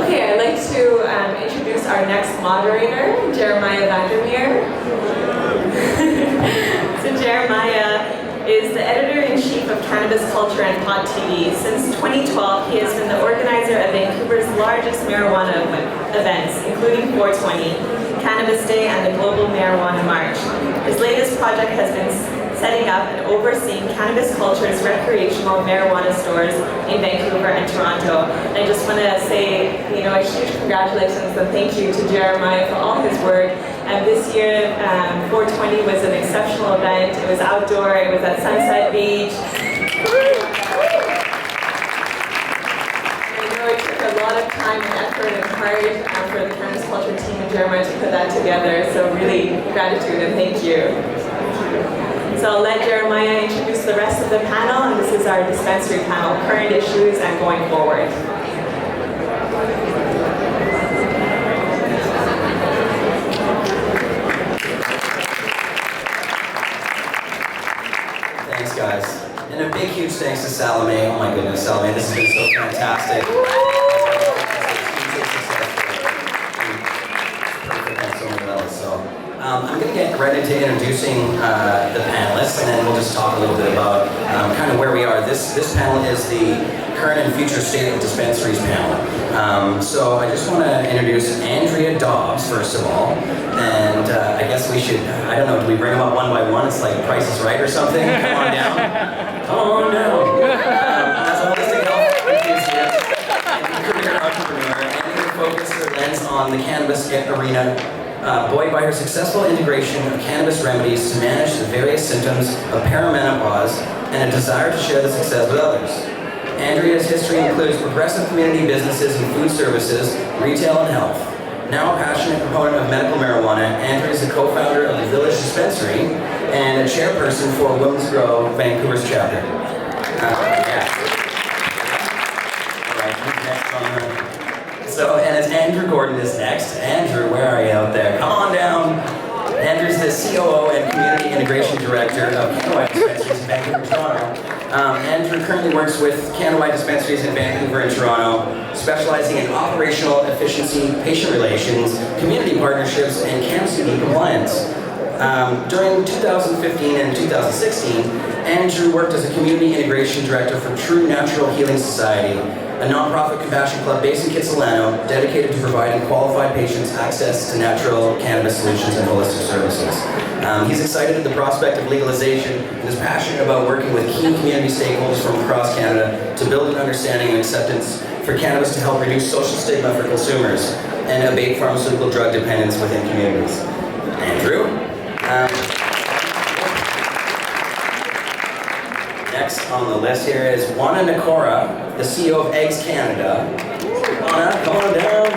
Okay, I'd like to introduce our next moderator, Jeremiah Vandermeer. So Jeremiah is the editor-in-chief of Cannabis Culture and Pod TV. Since 2012, he has been the organizer of Vancouver's largest marijuana events, including 420, Cannabis Day, and the Global Marijuana March. His latest project has been setting up and overseeing Cannabis Culture's recreational marijuana stores in Vancouver and Toronto. And I just want to say, a huge congratulations and thank you to Jeremiah for all his work. And this year, 420 was an exceptional event. It was outdoor, it was at Sunset Beach. I know it took a lot of time and effort and heart for the Cannabis Culture team and Jeremiah to put that together. So really, gratitude and thank you. So I'll let Jeremiah introduce the rest of the panel, and this is our dispensary panel, current issues and going forward. Thanks, guys. And a big, huge thanks to Salome. Oh my goodness, Salome, this has been so fantastic. I'm going to get right into introducing the panelists, and then we'll just talk a little bit about kind of where we are. This panel is the current and future state of dispensaries panel. So I just want to introduce Andrea Dobbs, first of all, and I guess we should, I don't know, do we bring them up one by one? It's like Price is Right or something? Come on down. Come on down. As a holistic health enthusiast and career entrepreneur, Andrea focused her lens on the cannabis arena, buoyed by her successful integration of cannabis remedies to manage the various symptoms of perimenopause and a desire to share the success with others. Andrea's history includes progressive community businesses in food services, retail, and health. Now a passionate proponent of medical marijuana, Andrea is the co-founder of the Village Dispensary and a chairperson for Women's Grow, Vancouver's chapter. So, and as Andrew Gordon is next. Andrew, where are you out there? Come on down. Andrew's the COO and Community Integration Director of Cannabis Dispensaries in Vancouver, Toronto. Andrew currently works with Cannabis Dispensaries in Vancouver and Toronto, specializing in operational efficiency, patient relations, community partnerships, and cannabis unique compliance. During 2015 and 2016, Andrew worked as a Community Integration Director for True Natural Healing Society, a non-profit compassion club based in Kitsilano, dedicated to providing qualified patients access to natural cannabis solutions and holistic services. He's excited at the prospect of legalization and is passionate about working with key community stakeholders from across Canada to build an understanding and acceptance for cannabis to help reduce social stigma for consumers and abate pharmaceutical drug dependence within communities. Andrew? Next on the list here is Oana Nicoara, the CEO of Eggs Canada. Oana, come on down.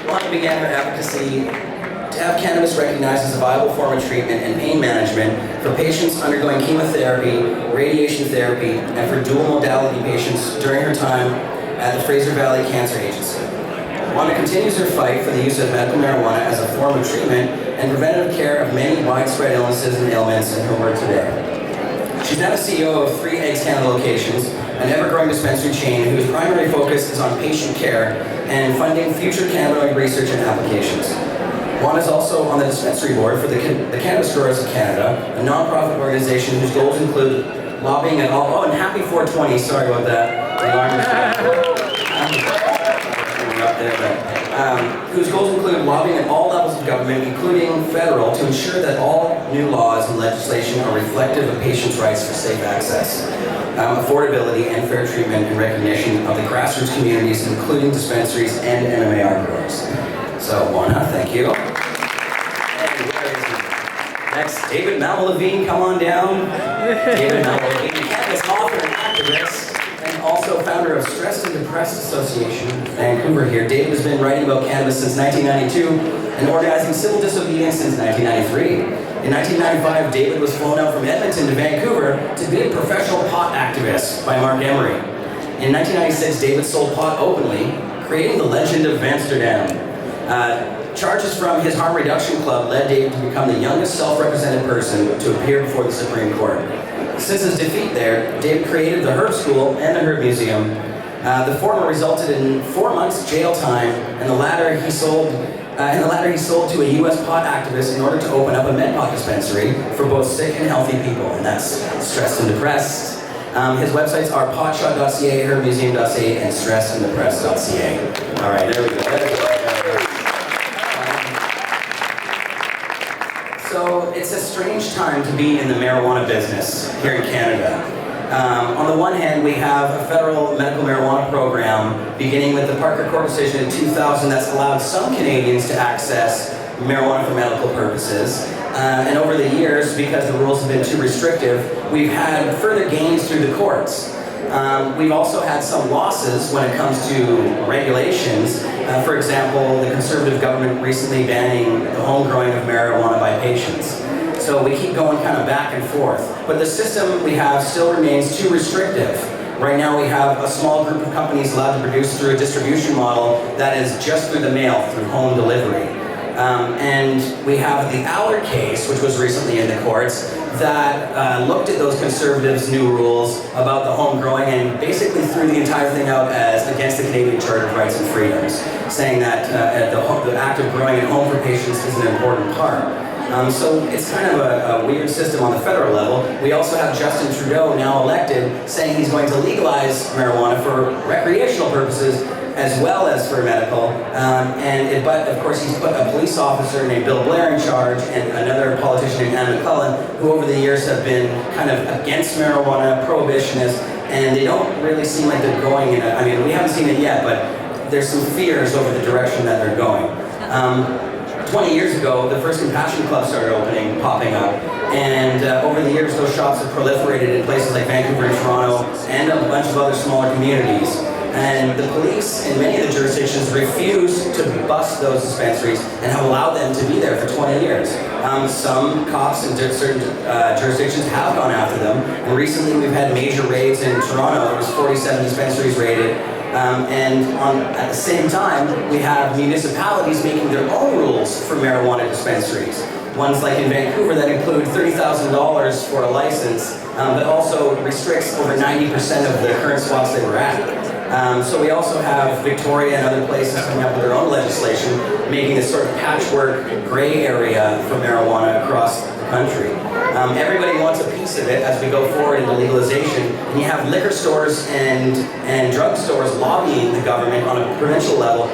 Oana began her advocacy to have cannabis recognized as a viable form of treatment and pain management for patients undergoing chemotherapy, radiation therapy, and for dual modality patients during her time at the Fraser Valley Cancer Agency. Oana continues her fight for the use of medical marijuana as a form of treatment and preventative care of many widespread illnesses and ailments in her work today. She's now the CEO of 3 Eggs Canada locations, an ever-growing dispensary chain whose primary focus is on patient care and funding future cannabinoid research and applications. Oana is also on the dispensary board for the Cannabis Growers of Canada, a non-profit organization whose goals include lobbying at all. Oh, and happy 420, sorry about that. The alarm was up there, but, whose goals include lobbying at all levels of government, including federal, to ensure that all new laws and legislation are reflective of patients' rights for safe access, affordability, and fair treatment and recognition of the grassroots communities, including dispensaries and MMAR growers. So, Oana, thank you. And where is he? Next, David Malmo-Levine, come on down. David Malmo-Levine, cannabis author and activist, and also founder of Stressed and Depressed Association, Vancouver here. David has been writing about cannabis since 1992 and organizing civil disobedience since 1993. In 1995, David was flown out from Edmonton to Vancouver to be a professional pot activist by Mark Emery. In 1996, David sold pot openly, creating the legend of Amsterdam. Charges from his harm reduction club led David to become the youngest self-represented person to appear before the Supreme Court. Since his defeat there, David created the Herb School and the Herb Museum, The former resulted in 4 months jail time, and the latter he sold to a U.S. pot activist in order to open up a med pot dispensary for both sick and healthy people, and that's Stressed and Depressed. His websites are potshot.ca, hermuseum.ca, and stressedanddepressed.ca. All right, there we go. So it's a strange time to be in the marijuana business here in Canada. On the one hand, we have a federal medical marijuana program beginning with the Parker Court decision in 2000 that's allowed some Canadians to access marijuana for medical purposes. And over the years, because the rules have been too restrictive, we've had further gains through the courts. We've also had some losses when it comes to regulations. For example, the Conservative government recently banning the home growing of marijuana by patients. So we keep going kind of back and forth. But the system we have still remains too restrictive. Right now we have a small group of companies allowed to produce through a distribution model that is just through the mail, through home delivery. And we have the Allard case, which was recently in the courts, that looked at those conservatives' new rules about the home growing and basically threw the entire thing out as against the Canadian Charter of Rights and Freedoms, saying that the act of growing at home for patients is an important part. So it's kind of a weird system on the federal level. We also have Justin Trudeau, now elected, saying he's going to legalize marijuana for recreational purposes as well as for medical. But of course he's put a police officer named Bill Blair in charge and another politician named Anne McClellan, who over the years have been kind of against marijuana, prohibitionists, and they don't really seem like they're going in I mean, we haven't seen it yet, but there's some fears over the direction that they're going. 20 years ago, the first Compassion Club started popping up, and over the years those shops have proliferated in places like Vancouver and Toronto and a bunch of other smaller communities. And the police in many of the jurisdictions refuse to bust those dispensaries and have allowed them to be there for 20 years. Some cops in certain jurisdictions have gone after them, and recently we've had major raids in Toronto. There was 47 dispensaries raided. At the same time, we have municipalities making their own rules for marijuana dispensaries. Ones like in Vancouver that include $30,000 for a license, but also restricts over 90% of the current spots they were at. So we also have Victoria and other places coming up with their own legislation, making this sort of patchwork gray area for marijuana across the country. Everybody wants a piece of it as we go forward into legalization, and you have liquor stores and drug stores lobbying the government on a provincial level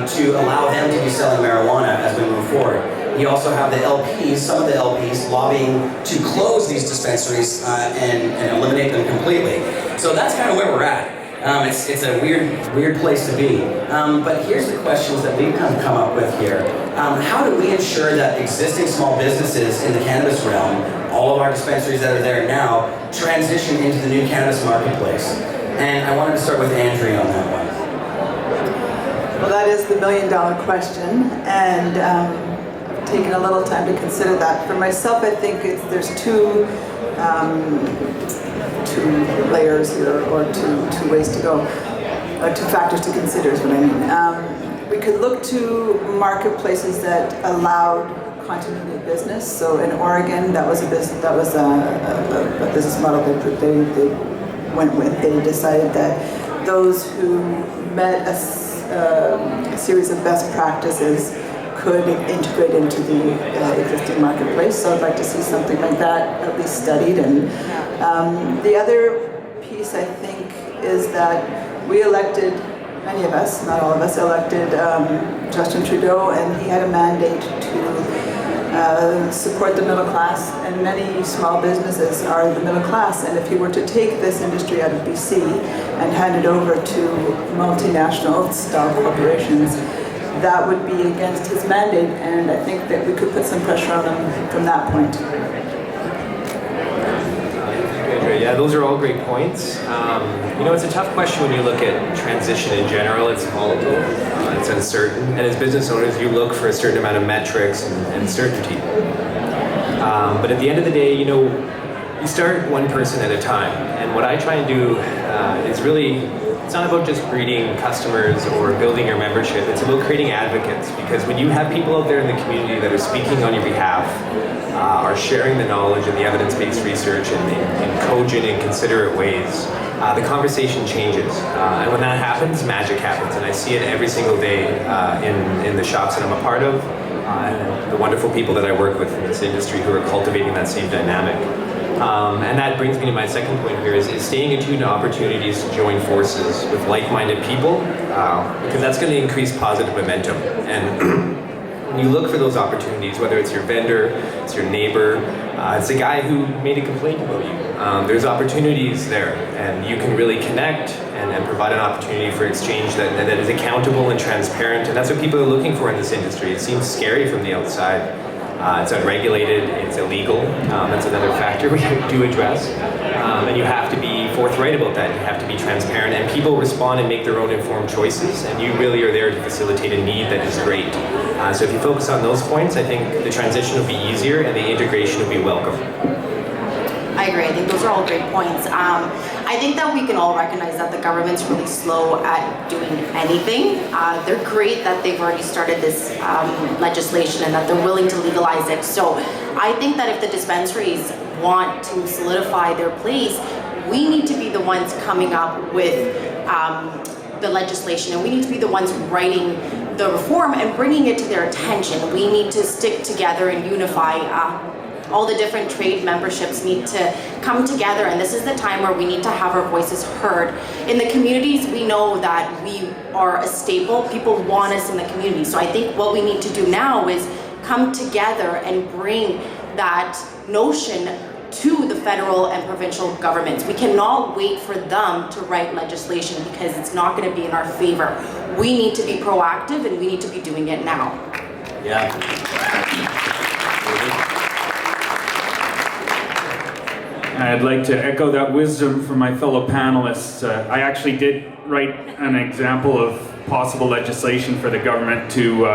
to allow them to be selling marijuana as we move forward. You also have the LPs, some of the LPs, lobbying to close these dispensaries and eliminate them completely. So that's kind of where we're at. It's a weird place to be. But here's the questions that we've kind of come up with here. How do we ensure that existing small businesses in the cannabis realm, all of our dispensaries that are there now, transition into the new cannabis marketplace? And I wanted to start with Andrea on that one. Well, that is the million-dollar question, and I've taken a little time to consider that. For myself, I think there's two layers here, or two ways to go, or two factors to consider is what I mean. We could look to marketplaces that allowed continuity of business. So in Oregon, that was a business model that they went with. They decided that those who met a series of best practices could integrate into the existing marketplace. So I'd like to see something like that at least studied. And the other piece, I think, is that we elected, many of us, not all of us, elected Justin Trudeau, and he had a mandate to support the middle class, and many small businesses are the middle class, and if he were to take this industry out of BC and hand it over to multinational style corporations, that would be against his mandate, and I think that we could put some pressure on him from that point. Yeah, those are all great points. It's a tough question when you look at transition in general. It's volatile, it's uncertain, and as business owners, you look for a certain amount of metrics and certainty. But at the end of the day, you start one person at a time. And what I try and do is really it's not about just breeding customers or building your membership. It's about creating advocates, because when you have people out there in the community that are speaking on your behalf, are sharing the knowledge and the evidence-based research in cogent and considerate ways, the conversation changes. And when that happens, magic happens. And I see it every single day in the shops that I'm a part of, and the wonderful people that I work with in this industry who are cultivating that same dynamic. And that brings me to my second point here, is staying in tune to opportunities to join forces with like-minded people, because that's going to increase positive momentum. And when you look for those opportunities, whether it's your vendor, it's your neighbor, it's a guy who made a complaint about you, there's opportunities there, and you can really connect and provide an opportunity for exchange that is accountable and transparent, and that's what people are looking for in this industry. It seems scary from the outside. It's unregulated, it's illegal. That's another factor we do address. And you have to be forthright about that. You have to be transparent, and people respond and make their own informed choices, and you really are there to facilitate a need that is great. So if you focus on those points, I think the transition will be easier and the integration will be welcome. I agree. I think those are all great points. I think that we can all recognize that the government's really slow at doing anything. They're great that they've already started this legislation and that they're willing to legalize it. So I think that if the dispensaries want to solidify their place, we need to be the ones coming up with the legislation, and we need to be the ones writing the reform and bringing it to their attention. We need to stick together and unify. All the different trade memberships need to come together, and this is the time where we need to have our voices heard. In the communities, we know that we are a staple. People want us in the community. So I think what we need to do now is come together and bring that notion to the federal and provincial governments. We cannot wait for them to write legislation, because it's not going to be in our favor. We need to be proactive, and we need to be doing it now. Yeah. I'd like to echo that wisdom from my fellow panelists. I actually did write an example of possible legislation for the government to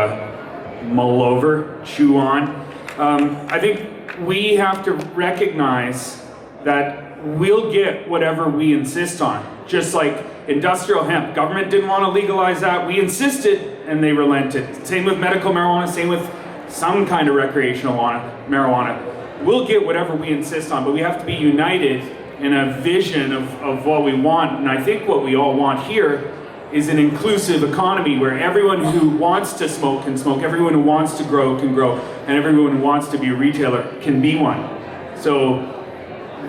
mull over, chew on. I think we have to recognize that we'll get whatever we insist on. Just like industrial hemp, government didn't want to legalize that. We insisted and they relented. Same with medical marijuana, same with some kind of recreational marijuana. We'll get whatever we insist on, but we have to be united in a vision of what we want. And I think what we all want here is an inclusive economy where everyone who wants to smoke can smoke, everyone who wants to grow can grow, and everyone who wants to be a retailer can be one. So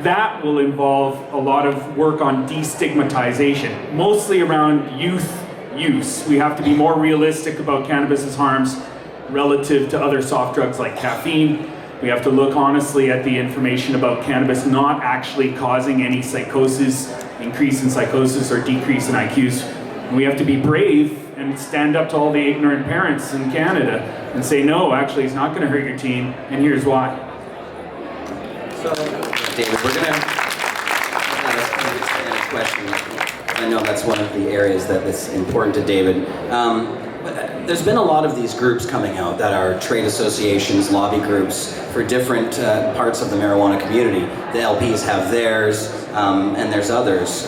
that will involve a lot of work on destigmatization, mostly around youth use. We have to be more realistic about cannabis's harms relative to other soft drugs like caffeine. We have to look honestly at the information about cannabis not actually causing any psychosis, increase in psychosis or decrease in IQs. And we have to be brave and stand up to all the ignorant parents in Canada and say, no, actually it's not going to hurt your teen, and here's why. So, David, we're going to have a expanded question. I know that's one of the areas that is important to David. There's been a lot of these groups coming out that are trade associations, lobby groups for different parts of the marijuana community. The LPs have theirs, and there's others.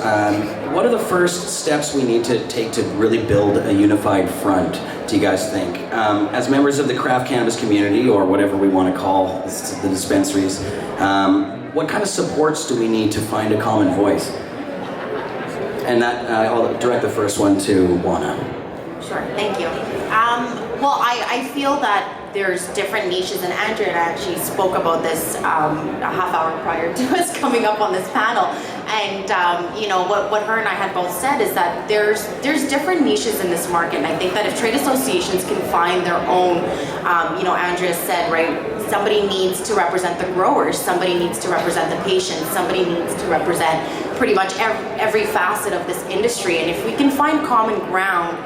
What are the first steps we need to take to really build a unified front, do you guys think? As members of the craft cannabis community, or whatever we want to call the dispensaries, what kind of supports do we need to find a common voice? And that, I'll direct the first one to Oana. Sure, thank you. Well, I feel that there's different niches, and Andrea actually spoke about this a half hour prior to us coming up on this panel. And you know, what her and I had both said is that there's different niches in this market, and I think that if trade associations can find their own, you know, Andrea said, right, somebody needs to represent the growers, somebody needs to represent the patients, somebody needs to represent pretty much every facet of this industry. And if we can find common ground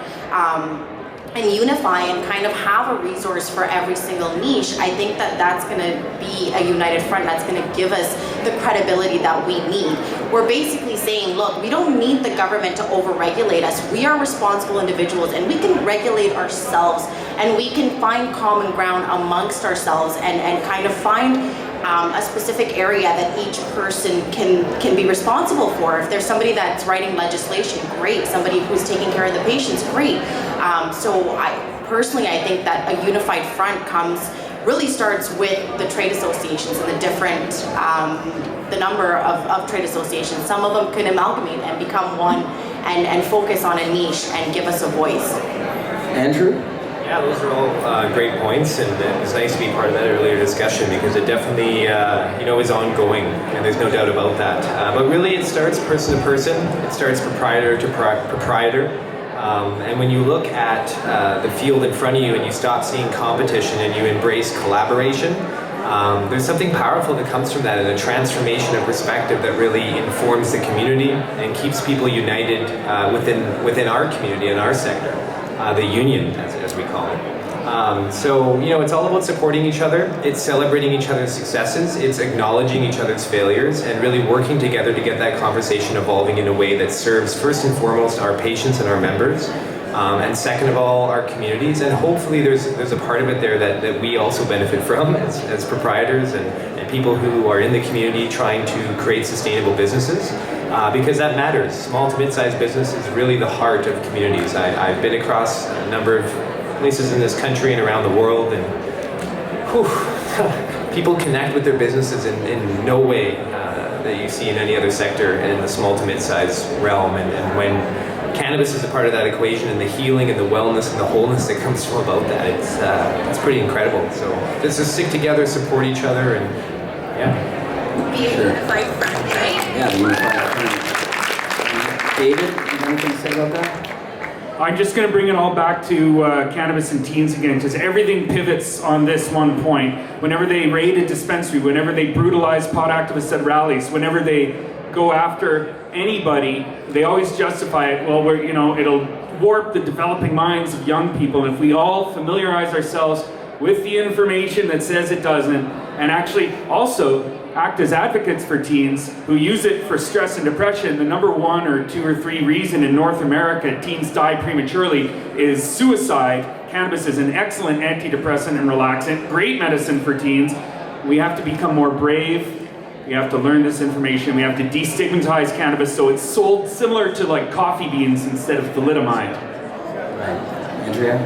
and unify and kind of have a resource for every single niche, I think that that's going to be a united front. That's going to give us the credibility that we need. We're basically saying, look, we don't need the government to overregulate us. We are responsible individuals, and we can regulate ourselves, and we can find common ground amongst ourselves and kind of find a specific area that each person can be responsible for. If there's somebody that's writing legislation, great. Somebody who's taking care of the patients, great. So I think that a unified front really starts with the trade associations and the different, the number of trade associations. Some of them can amalgamate and become one and focus on a niche and give us a voice. Andrew? Yeah, those are all great points, and it was nice to be part of that earlier discussion because it definitely, is ongoing, and there's no doubt about that. But really, it starts person to person. It starts proprietor to proprietor. And when you look at the field in front of you and you stop seeing competition and you embrace collaboration, there's something powerful that comes from that, and a transformation of perspective that really informs the community and keeps people united within our community and our sector, the union, as we call it. It's all about supporting each other. It's celebrating each other's successes. It's acknowledging each other's failures and really working together to get that conversation evolving in a way that serves first and foremost our patients and our members, and second of all our communities. And hopefully there's a part of it there that we also benefit from as proprietors and people who are in the community trying to create sustainable businesses, because that matters. Small to mid-sized business is really the heart of communities. I've been across a number of places in this country and around the world, and people connect with their businesses in no way that you see in any other sector in the small to mid-sized realm. And when cannabis is a part of that equation, and the healing and the wellness and the wholeness that comes from about that, it's pretty incredible. So just to stick together, support each other, and Be a unified front, right? Yeah, the unified front. David, you have anything to say about that? I'm just going to bring it all back to cannabis and teens again, because everything pivots on this one point. Whenever they raid a dispensary, whenever they brutalize pot activists at rallies, whenever they go after anybody, they always justify it. Well, it'll warp the developing minds of young people. And if we all familiarize ourselves with the information that says it doesn't, and actually also act as advocates for teens who use it for stress and depression. The number 1 or 2 or 3 reason in North America teens die prematurely is suicide. Cannabis is an excellent antidepressant and relaxant, great medicine for teens. We have to become more brave. We have to learn this information. We have to destigmatize cannabis so it's sold similar to like coffee beans instead of thalidomide. Right. Andrea?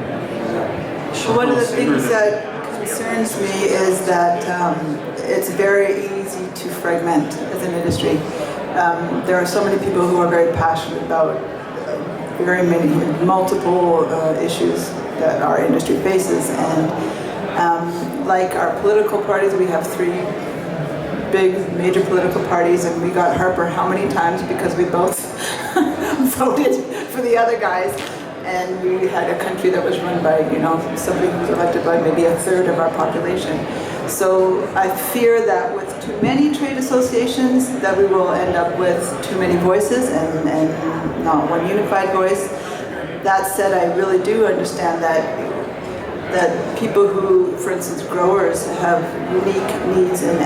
One of the things that concerns me is that it's very easy to fragment as an industry. There are so many people who are very passionate about very many multiple issues that our industry faces, and like our political parties, we have 3 big major political parties, and we got Harper how many times because we both voted for the other guys. And we had a country that was run by, somebody who was elected by maybe a third of our population. So I fear that with too many trade associations, that we will end up with too many voices and not one unified voice. That said, I really do understand that people who, for instance, growers have unique needs and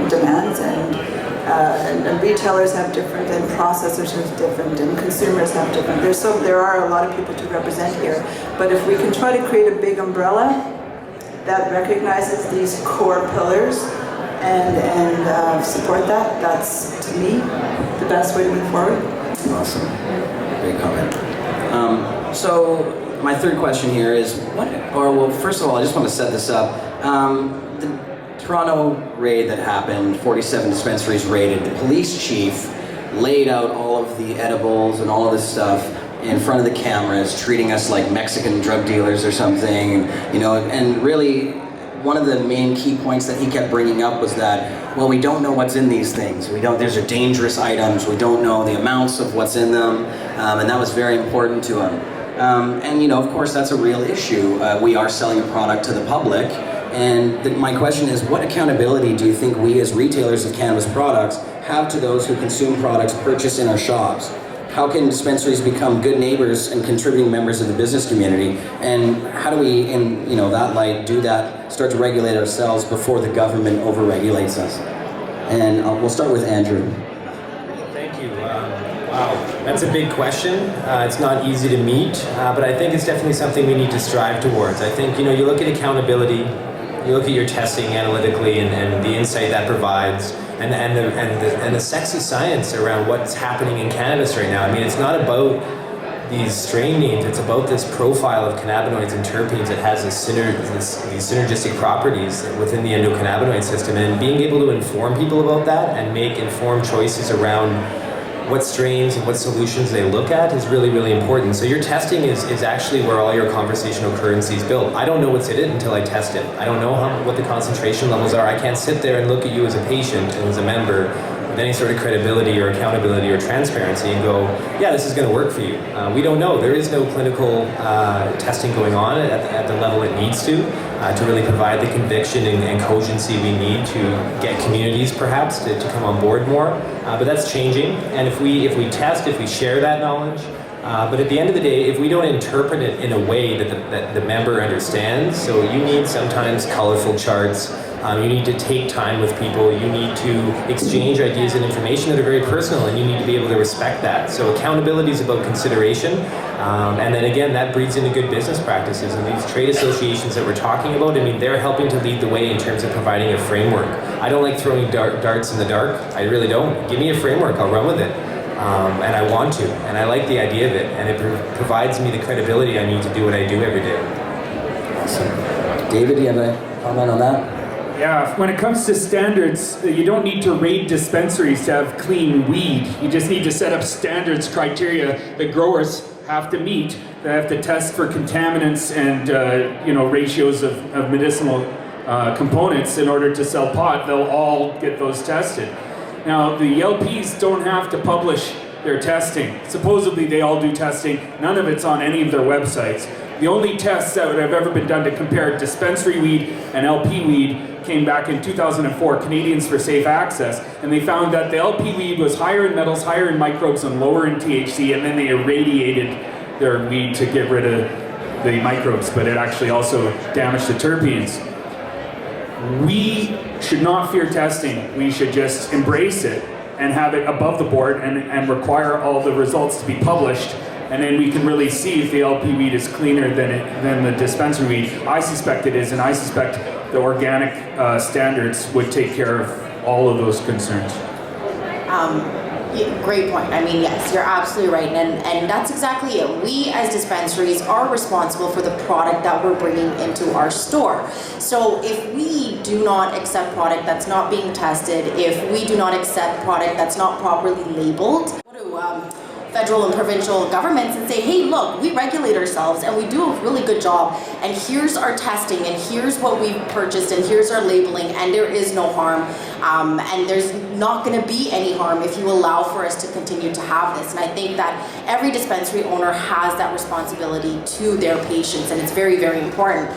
demands, and retailers have different, and processors have different, and consumers have different. There are a lot of people to represent here, but if we can try to create a big umbrella that recognizes these core pillars and support that, that's, to me, the best way to move forward. Awesome. Great comment. So my third question here is, first of all, I just want to set this up. The Toronto raid that happened, 47 dispensaries raided, the police chief laid out all of the edibles and all of this stuff in front of the cameras, treating us like Mexican drug dealers or something, and really one of the main key points that he kept bringing up was that, well, we don't know what's in these things. These are dangerous items. We don't know the amounts of what's in them, and that was very important to him. Of course, that's a real issue. We are selling a product to the public, and my question is, what accountability do you think we as retailers of cannabis products have to those who consume products purchased in our shops? How can dispensaries become good neighbors and contributing members of the business community? And how do we, in that light, start to regulate ourselves before the government over-regulates us? And we'll start with Andrew. Thank you. Wow, that's a big question. It's not easy to meet, but I think it's definitely something we need to strive towards. I think, you look at accountability, You look at your testing analytically and the insight that provides, and the sexy science around what's happening in cannabis right now. I mean, it's not about these strain names, it's about this profile of cannabinoids and terpenes that has these synergistic properties within the endocannabinoid system, and being able to inform people about that and make informed choices around what strains and what solutions they look at is really, really important. So your testing is actually where all your conversational currency is built. I don't know what's in it until I test it. I don't know what the concentration levels are. I can't sit there and look at you as a patient and as a member with any sort of credibility or accountability or transparency and go, yeah, this is going to work for you. We don't know. There is no clinical testing going on at the level it needs to really provide the conviction and cogency we need to get communities perhaps to come on board more. But that's changing. And if we test, if we share that knowledge, but at the end of the day, if we don't interpret it in a way that the member understands, so you need sometimes colorful charts, you need to take time with people, you need to exchange ideas and information that are very personal, and you need to be able to respect that. So accountability is about consideration, and then again, that breeds into good business practices. And these trade associations that we're talking about, I mean, they're helping to lead the way in terms of providing a framework. I don't like throwing darts in the dark, I really don't. Give me a framework, I'll run with it. And I want to, and I like the idea of it, and it provides me the credibility I need to do what I do every day. Awesome. David, do you have a comment on that? Yeah, when it comes to standards, you don't need to raid dispensaries to have clean weed. You just need to set up standards, criteria that growers have to meet. They have to test for contaminants and ratios of medicinal components in order to sell pot. They'll all get those tested. Now, the LPs don't have to publish their testing. Supposedly they all do testing. None of it's on any of their websites. The only tests that have ever been done to compare dispensary weed and LP weed came back in 2004, Canadians for Safe Access, and they found that the LP weed was higher in metals, higher in microbes, and lower in THC, and then they irradiated their weed to get rid of the microbes, but it actually also damaged the terpenes. We should not fear testing. We should just embrace it and have it above the board and require all the results to be published. And then we can really see if the LP weed is cleaner than the dispensary weed. I suspect it is, and I suspect the organic standards would take care of all of those concerns. Great point. I mean, yes, you're absolutely right. And that's exactly it. We as dispensaries are responsible for the product that we're bringing into our store. So if we do not accept product that's not being tested, if we do not accept product that's not properly labeled, go to federal and provincial governments and say, hey, look, we regulate ourselves and we do a really good job, and here's our testing, and here's what we've purchased, and here's our labeling, and there is no harm, and there's not going to be any harm if you allow for us to continue to have this. And I think that every dispensary owner has that responsibility to their patients, and it's very, very important.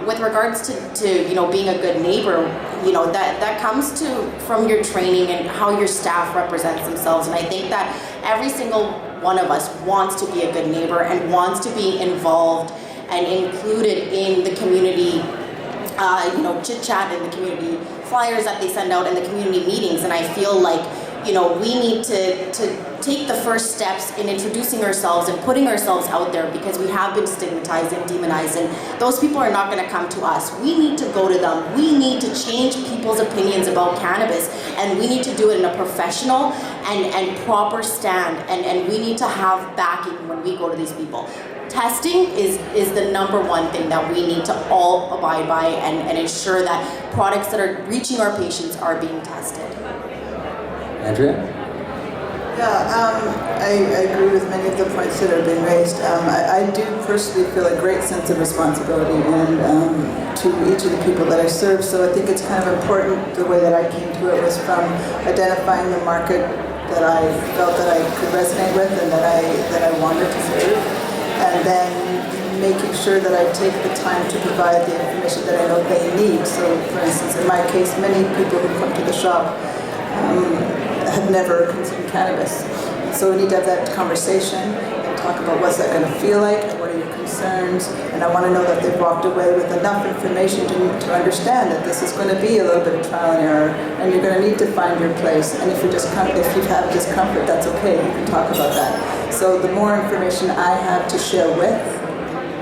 With regards to being a good neighbor, that comes from your training and how your staff represents themselves. And I think that every single one of us wants to be a good neighbor and wants to be involved and included in the community, chit chat in the community flyers that they send out in the community meetings. And I feel like we need to take the first steps in introducing ourselves and putting ourselves out there, because we have been stigmatized and demonized, and those people are not going to come to us. We need to go to them. We need to change people's opinions about cannabis, and we need to do it in a professional and proper stand, and we need to have backing when we go to these people. Testing is the number one thing that we need to all abide by and ensure that products that are reaching our patients are being tested. Andrea? Yeah, I agree with many of the points that have been raised. I do personally feel a great sense of responsibility and to each of the people that I serve. So I think it's kind of important. The way that I came to it was from identifying the market that I felt that I could resonate with and that I wanted to serve, and then making sure that I take the time to provide the information that I know they need. So, for instance, in my case, many people who come to the shop have never consumed cannabis. So we need to have that conversation and talk about what's that going to feel like, and what are your concerns, and I want to know that they've walked away with enough information to understand that this is going to be a little bit of trial and error, and you're going to need to find your place. And if you have discomfort, that's okay. You can talk about that. So the more information I have to share with,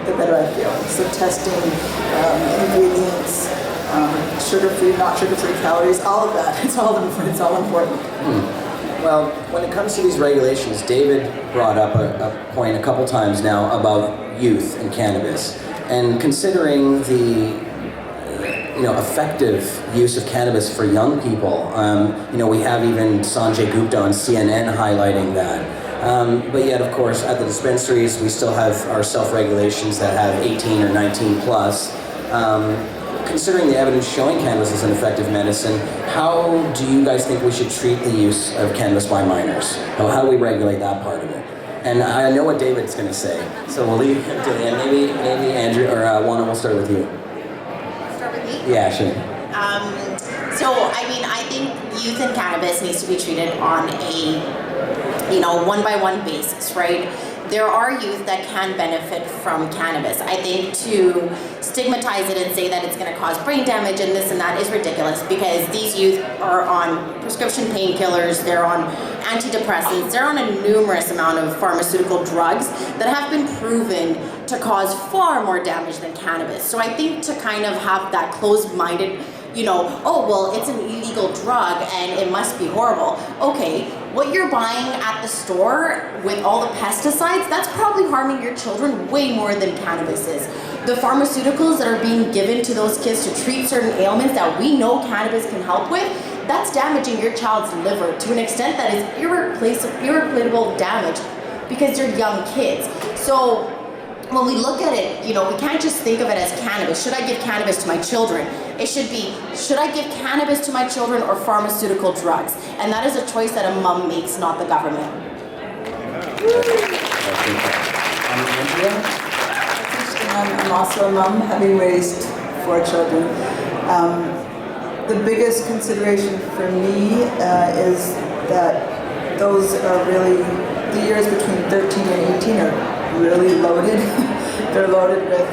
the better I feel. So testing, ingredients, sugar-free, not sugar-free calories, all of that, it's all important. Well, when it comes to these regulations, David brought up a point a couple times now about youth and cannabis. And considering the effective use of cannabis for young people, we have even Sanjay Gupta on CNN highlighting that. But yet, of course, at the dispensaries, we still have our self-regulations that have 18 or 19 plus. Considering the evidence showing cannabis is an effective medicine, how do you guys think we should treat the use of cannabis by minors? How do we regulate that part of it? And I know what David's going to say, so we'll leave him to the end. Maybe Andrea or Oana, we'll start with you. Start with me? Yeah, sure. I think youth and cannabis needs to be treated on a, one-by-one basis, right? There are youth that can benefit from cannabis. I think to stigmatize it and say that it's going to cause brain damage and this and that is ridiculous, because these youth are on prescription painkillers, they're on antidepressants, they're on a numerous amount of pharmaceutical drugs that have been proven to cause far more damage than cannabis. So I think to kind of have that closed-minded, it's an illegal drug and it must be horrible. Okay, what you're buying at the store with all the pesticides, that's probably harming your children way more than cannabis is. The pharmaceuticals that are being given to those kids to treat certain ailments that we know cannabis can help with, that's damaging your child's liver to an extent that is irreplaceable damage because they're young kids. So when we look at it, we can't just think of it as cannabis. Should I give cannabis to my children? It should be, should I give cannabis to my children or pharmaceutical drugs? And that is a choice that a mom makes, not the government. I'm also a mom, having raised 4 children. The biggest consideration for me is that those are really, the years between 13 and 18 are really loaded. They're loaded with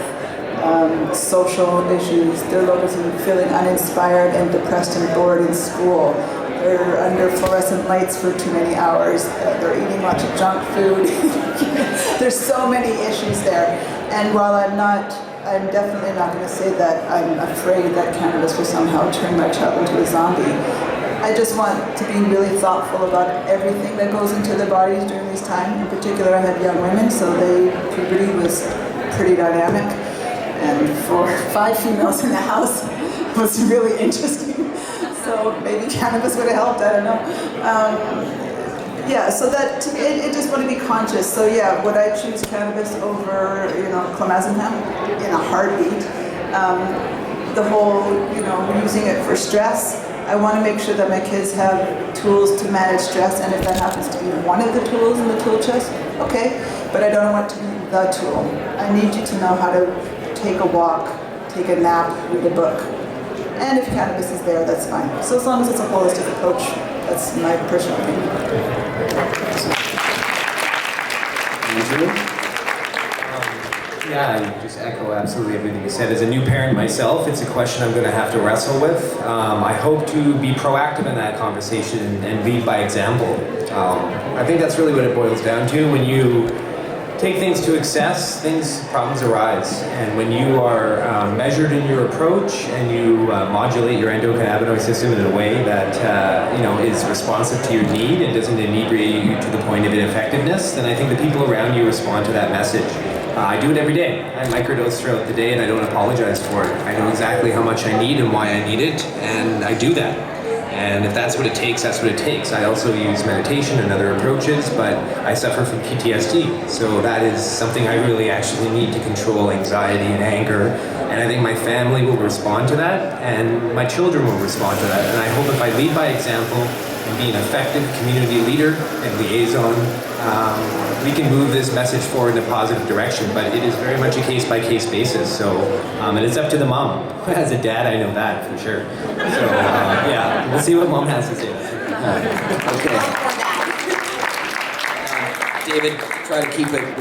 social issues. They're loaded with feeling uninspired and depressed and bored in school. They're under fluorescent lights for too many hours. They're eating lots of junk food. There's so many issues there. And while I'm definitely not going to say that I'm afraid that cannabis will somehow turn my child into a zombie. I just want to be really thoughtful about everything that goes into their bodies during this time. In particular, I had young women, so puberty was pretty dynamic. And for 5 females in the house, it was really interesting. So maybe cannabis would have helped, I don't know. So that, I just want to be conscious. So yeah, would I choose cannabis over, clemizine hemp in a heartbeat? The whole, using it for stress, I want to make sure that my kids have tools to manage stress, and if that happens to be one of the tools in the tool chest, okay, but I don't want it to be the tool. I need you to know how to take a walk, take a nap, read a book. And if cannabis is there, that's fine. So as long as it's a holistic approach, that's my personal opinion. Yeah, I just echo absolutely everything you said. As a new parent myself, it's a question I'm going to have to wrestle with. I hope to be proactive in that conversation and lead by example. I think that's really what it boils down to. When you take things to excess, problems arise. And when you are measured in your approach and you modulate your endocannabinoid system in a way that is responsive to your need and doesn't inebriate you to the point of ineffectiveness, then I think the people around you respond to that message. I do it every day. I microdose throughout the day and I don't apologize for it. I know exactly how much I need and why I need it, and I do that. And if that's what it takes, that's what it takes. I also use meditation and other approaches, but I suffer from PTSD. So that is something I really actually need to control anxiety and anger. And I think my family will respond to that, and my children will respond to that. And I hope if I lead by example and be an effective community leader and liaison, we can move this message forward in a positive direction, but it is very much a case-by-case basis. So, and it's up to the mom. As a dad, I know that for sure. So, we'll see what mom has to say. Okay. David, try to keep it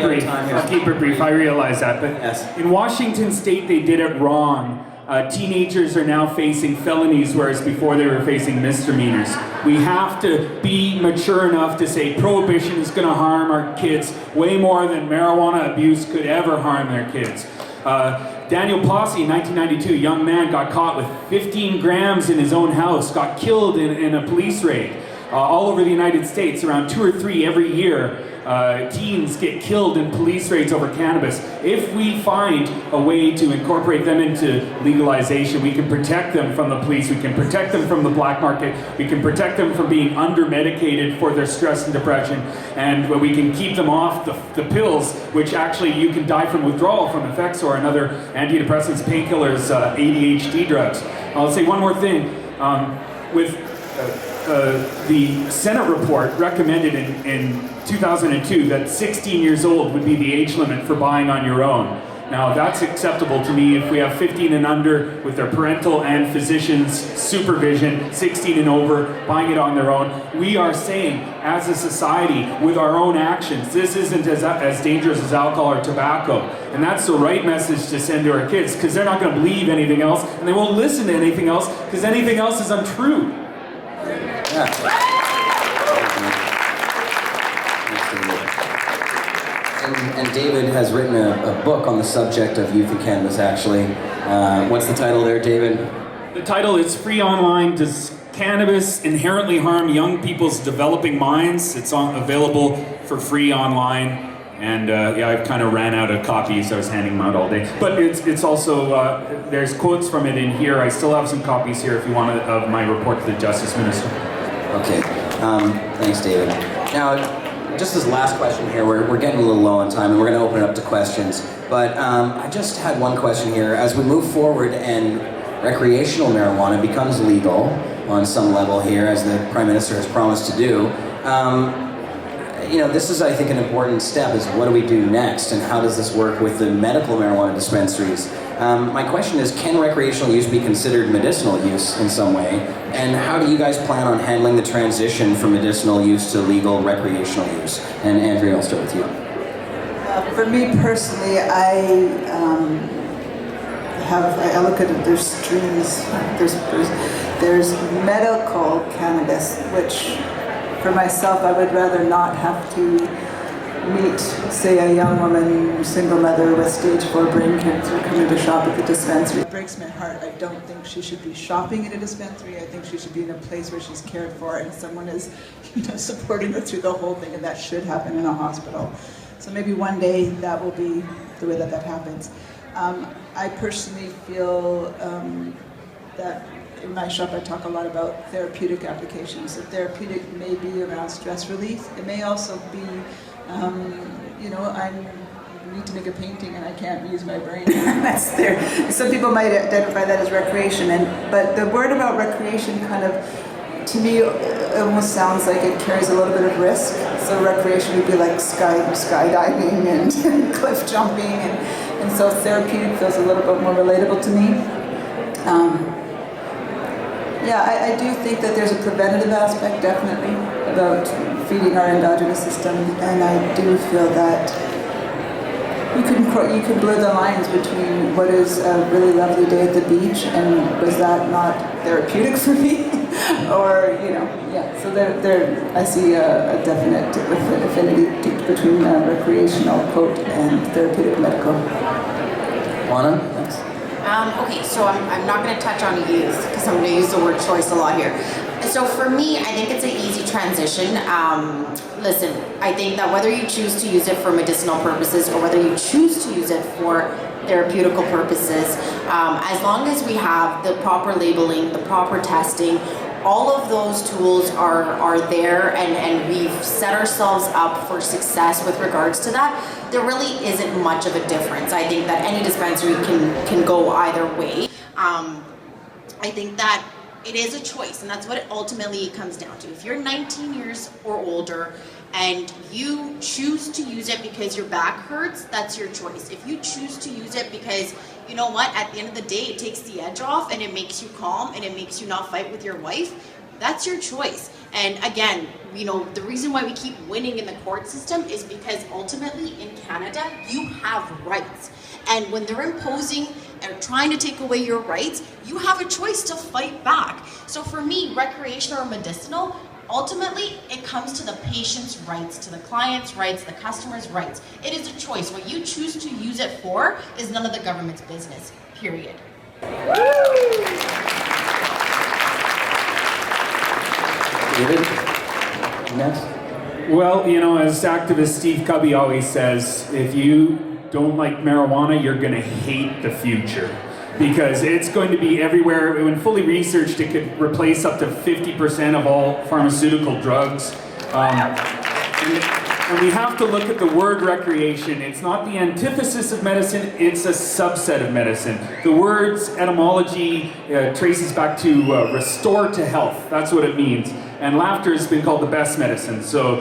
brief. I'll keep it brief. I realize that, but yes. In Washington State, they did it wrong. Teenagers are now facing felonies, whereas before they were facing misdemeanors. We have to be mature enough to say prohibition is going to harm our kids way more than marijuana abuse could ever harm their kids. Daniel Posse, in 1992, a young man got caught with 15 grams in his own house, got killed in a police raid. All over the United States, around 2 or 3 every year, teens get killed in police raids over cannabis. If we find a way to incorporate them into legalization, we can protect them from the police, we can protect them from the black market, we can protect them from being under-medicated for their stress and depression, and we can keep them off the pills, which actually you can die from withdrawal from Effexor and other antidepressants, painkillers, ADHD drugs. I'll say one more thing. The Senate report recommended in 2002 that 16 years old would be the age limit for buying on your own. Now that's acceptable to me if we have 15 and under with their parental and physician's supervision, 16 and over, buying it on their own. We are saying, as a society, with our own actions, this isn't as dangerous as alcohol or tobacco. And that's the right message to send to our kids, because they're not going to believe anything else, and they won't listen to anything else, because anything else is untrue. And David has written a book on the subject of youth and cannabis, actually. What's the title there, David? The title is Free Online, Does Cannabis Inherently Harm Young People's Developing Minds? It's available for free online. And I've kind of ran out of copies. I was handing them out all day. But it's also, there's quotes from it in here. I still have some copies here if you want of my report to the Justice Minister. Okay, thanks, David. Now, just this last question here, we're getting a little low on time and we're going to open it up to questions. But I just had one question here. As we move forward and recreational marijuana becomes legal on some level here, as the Prime Minister has promised to do, this is, I think, an important step, is what do we do next and how does this work with the medical marijuana dispensaries? My question is, can recreational use be considered medicinal use in some way? And how do you guys plan on handling the transition from medicinal use to legal recreational use? And Andrea, I'll start with you. For me personally, I look at it, there's streams, there's medical cannabis, which for myself, I would rather not have to meet, say, a young woman, single mother with stage 4 brain cancer coming to shop at the dispensary. It breaks my heart. I don't think she should be shopping at a dispensary. I think she should be in a place where she's cared for and someone is supporting her through the whole thing, and that should happen in a hospital. So maybe one day that will be the way that happens. I personally feel that in my shop I talk a lot about therapeutic applications. The therapeutic may be around stress relief. It may also be I need to make a painting and I can't use my brain. That's there. Some people might identify that as recreation, but the word about recreation kind of, to me, almost sounds like it carries a little bit of risk. So recreation would be like skydiving and cliff jumping, and so therapeutic feels a little bit more relatable to me. I do think that there's a preventative aspect, definitely, about feeding our endogenous system, and I do feel that you can blur the lines between what is a really lovely day at the beach and was that not therapeutic for me, or So there I see a definite affinity between recreational quote and therapeutic medical. Oana, thanks. Okay, so I'm not going to touch on youth because I'm going to use the word choice a lot here. So for me, I think it's an easy transition. Listen, I think that whether you choose to use it for medicinal purposes or whether you choose to use it for therapeutical purposes, as long as we have the proper labeling, the proper testing, all of those tools are there, and we've set ourselves up for success with regards to that. There really isn't much of a difference. I think that any dispensary can go either way. I think that it is a choice, and that's what it ultimately comes down to. If you're 19 years or older and you choose to use it because your back hurts, that's your choice. If you choose to use it because, you know what, at the end of the day, it takes the edge off and it makes you calm and it makes you not fight with your wife, that's your choice. And again, the reason why we keep winning in the court system is because ultimately in Canada, you have rights. And when they're imposing are trying to take away your rights, you have a choice to fight back. So for me, recreational or medicinal, ultimately, it comes to the patient's rights, to the client's rights, the customer's rights. It is a choice. What you choose to use it for is none of the government's business, period. David, next. Well, you know, as activist Steve Cubby always says, if you don't like marijuana, you're going to hate the future. Because it's going to be everywhere. When fully researched, it could replace up to 50% of all pharmaceutical drugs. And we have to look at the word recreation. It's not the antithesis of medicine, it's a subset of medicine. The word's etymology traces back to restore to health. That's what it means. And laughter has been called the best medicine. So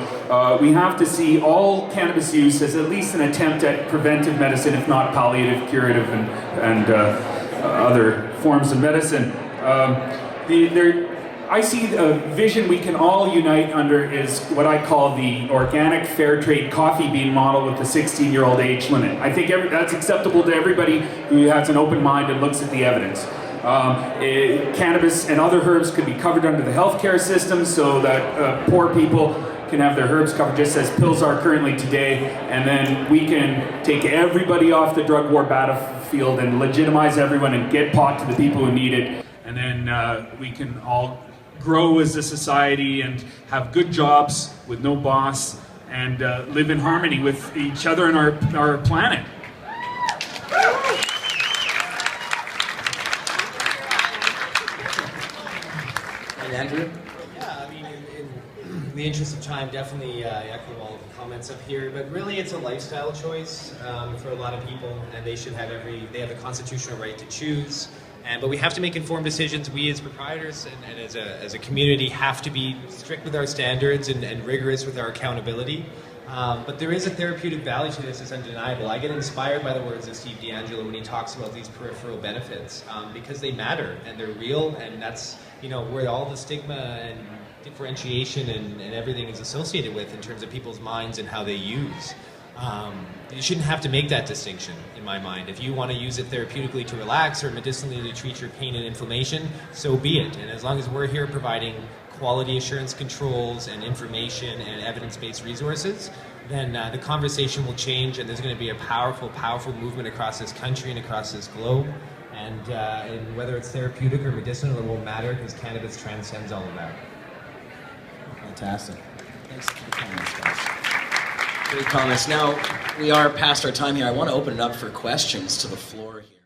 we have to see all cannabis use as at least an attempt at preventive medicine, if not palliative, curative, and other forms of medicine. I see a vision we can all unite under is what I call the organic fair trade coffee bean model with the 16-year-old age limit. I think that's acceptable to everybody who has an open mind and looks at the evidence. Cannabis and other herbs could be covered under the healthcare system so that poor people can have their herbs covered just as pills are currently today, and then we can take everybody off the drug war battlefield and legitimize everyone and get pot to the people who need it, and then we can all grow as a society and have good jobs with no boss and live in harmony with each other and our planet. And Andrew? Yeah, I mean, in the interest of time, definitely echo all of the comments up here, but really it's a lifestyle choice for a lot of people, and they should have they have a constitutional right to choose. But we have to make informed decisions. We as proprietors and as a community have to be strict with our standards and rigorous with our accountability. But there is a therapeutic value to this, it's undeniable. I get inspired by the words of Steve D'Angelo when he talks about these peripheral benefits because they matter and they're real, and that's where all the stigma and differentiation and everything is associated with in terms of people's minds and how they use. You shouldn't have to make that distinction, in my mind. If you want to use it therapeutically to relax or medicinally to treat your pain and inflammation, so be it. And as long as we're here providing quality assurance controls and information and evidence-based resources, then the conversation will change, and there's going to be a powerful, powerful movement across this country and across this globe. And whether it's therapeutic or medicinal, it won't matter because cannabis transcends all of that. Fantastic. Thanks for the comments, guys. Great comments. Now, we are past our time here. I want to open it up for questions to the floor here.